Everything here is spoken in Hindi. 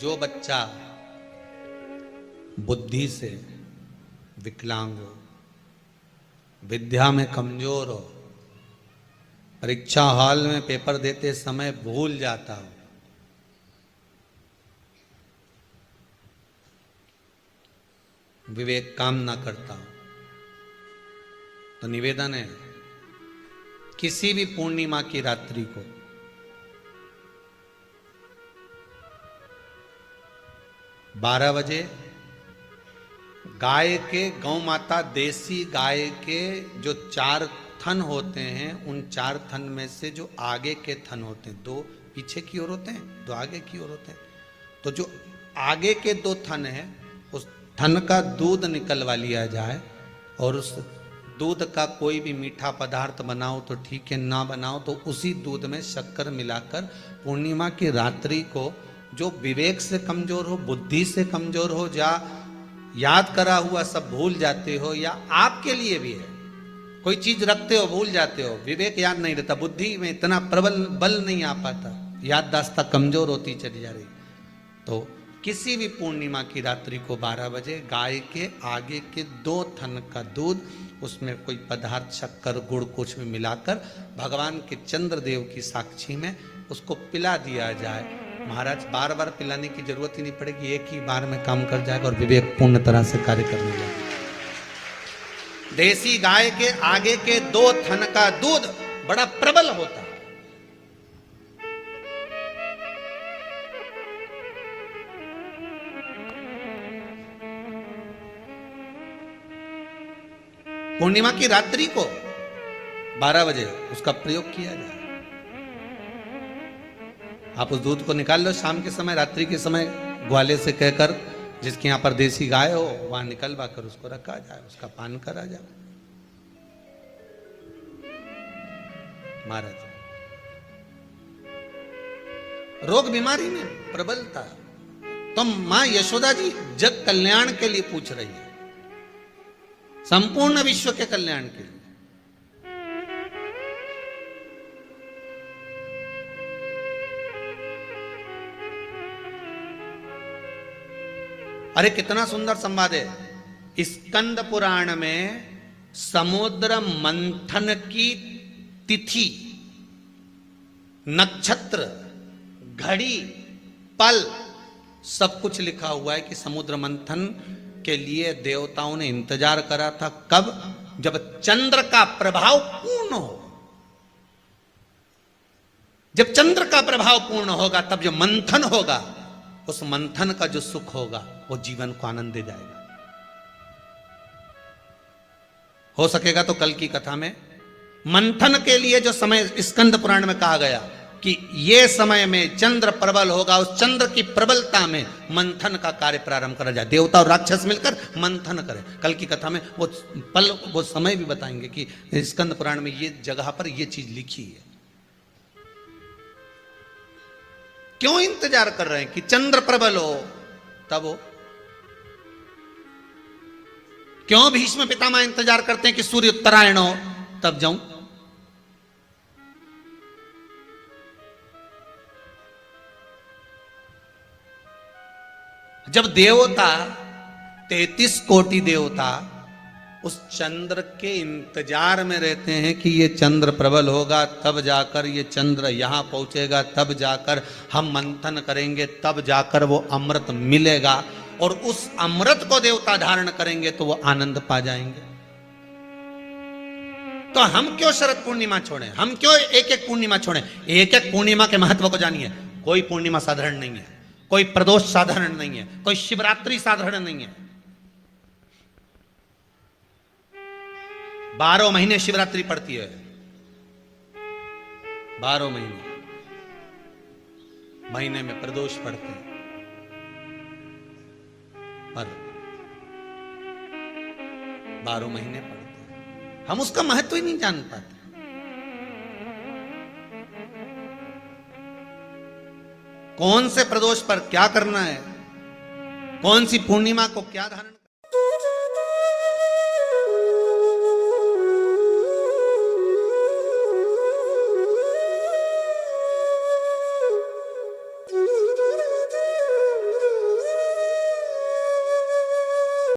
जो बच्चा बुद्धि से विकलांग हो, विद्या में कमजोर हो, परीक्षा हॉल में पेपर देते समय भूल जाता हो, विवेक काम ना करता हो, तो निवेदन है किसी भी पूर्णिमा की रात्रि को 12 बजे गाय के, गौ माता देसी गाय के जो 4 थन होते हैं, उन 4 थन में से जो आगे के थन होते हैं, 2 पीछे की ओर होते हैं, 2 आगे की ओर होते हैं, तो जो आगे के 2 थन हैं उस थन का दूध निकलवा लिया जाए और उस दूध का कोई भी मीठा पदार्थ बनाओ तो ठीक है, ना बनाओ तो उसी दूध में शक्कर मिलाकर पूर्णिमा की रात्रि को जो विवेक से कमजोर हो, बुद्धि से कमजोर हो, या याद करा हुआ सब भूल जाते हो, या आपके लिए भी है कोई चीज रखते हो भूल जाते हो, विवेक याद नहीं रहता, बुद्धि में इतना प्रबल बल नहीं आ पाता, याददाश्त कमजोर होती चली जा रही, तो किसी भी पूर्णिमा की रात्रि को 12 बजे गाय के आगे के 2 थन का दूध, उसमें कोई पदार्थ शक्कर गुड़ कुछ भी मिलाकर भगवान के चंद्रदेव की साक्षी में उसको पिला दिया जाए। महाराज बार बार पिलाने की जरूरत ही नहीं पड़ेगी, एक ही बार में काम कर जाएगा और विवेक पूर्ण तरह से कार्य करने लगेगा। देसी गाय के आगे के 2 थन का दूध बड़ा प्रबल होता है। पूर्णिमा की रात्रि को 12 बजे उसका प्रयोग किया जाए। आप उस दूध को निकाल लो शाम के समय, रात्रि के समय ग्वाले से कहकर जिसके यहां पर देसी गाय हो वहां निकलवा कर उसको रखा जाए, उसका पान करा जाए। महाराज रोग बीमारी में प्रबलता, तो मां यशोदा जी जग कल्याण के लिए पूछ रही है, संपूर्ण विश्व के कल्याण के लिए। अरे कितना सुंदर संवाद है। स्कंद पुराण में समुद्र मंथन की तिथि, नक्षत्र, घड़ी, पल सब कुछ लिखा हुआ है कि समुद्र मंथन के लिए देवताओं ने इंतजार करा था। कब? जब चंद्र का प्रभाव पूर्ण हो। जब चंद्र का प्रभाव पूर्ण होगा तब जो मंथन होगा, उस मंथन का जो सुख होगा वो जीवन को आनंद दे जाएगा। हो सकेगा तो कल की कथा में मंथन के लिए जो समय स्कंद पुराण में कहा गया कि ये समय में चंद्र प्रबल होगा, उस चंद्र की प्रबलता में मंथन का कार्य प्रारंभ करा जाए, देवता और राक्षस मिलकर मंथन करें। कल की कथा में वो पल, वो समय भी बताएंगे कि स्कंद पुराण में ये जगह पर ये चीज लिखी है। क्यों इंतजार कर रहे हैं कि चंद्र प्रबल हो तब हो? क्यों भीष्म पितामह इंतजार करते हैं कि सूर्य उत्तरायण हो तब जाऊं? जब देवता 33 कोटि देवता उस चंद्र के इंतजार में रहते हैं कि ये चंद्र प्रबल होगा तब जाकर ये चंद्र यहां पहुंचेगा, तब जाकर हम मंथन करेंगे, तब जाकर वो अमृत मिलेगा, और उस अमृत को देवता धारण करेंगे तो वो आनंद पा जाएंगे। तो हम क्यों शरद पूर्णिमा छोड़ें? हम क्यों एक एक पूर्णिमा छोड़ें? एक एक पूर्णिमा के महत्व को जानिए। कोई पूर्णिमा साधारण नहीं है, कोई प्रदोष साधारण नहीं है, कोई शिवरात्रि साधारण नहीं है। 12 महीने शिवरात्रि पड़ती है, 12 महीने में प्रदोष पड़ते हैं, पर 12 महीने पड़ते हैं। हम उसका महत्व ही नहीं जान पाते। कौन से प्रदोष पर क्या करना है, कौन सी पूर्णिमा को क्या धारण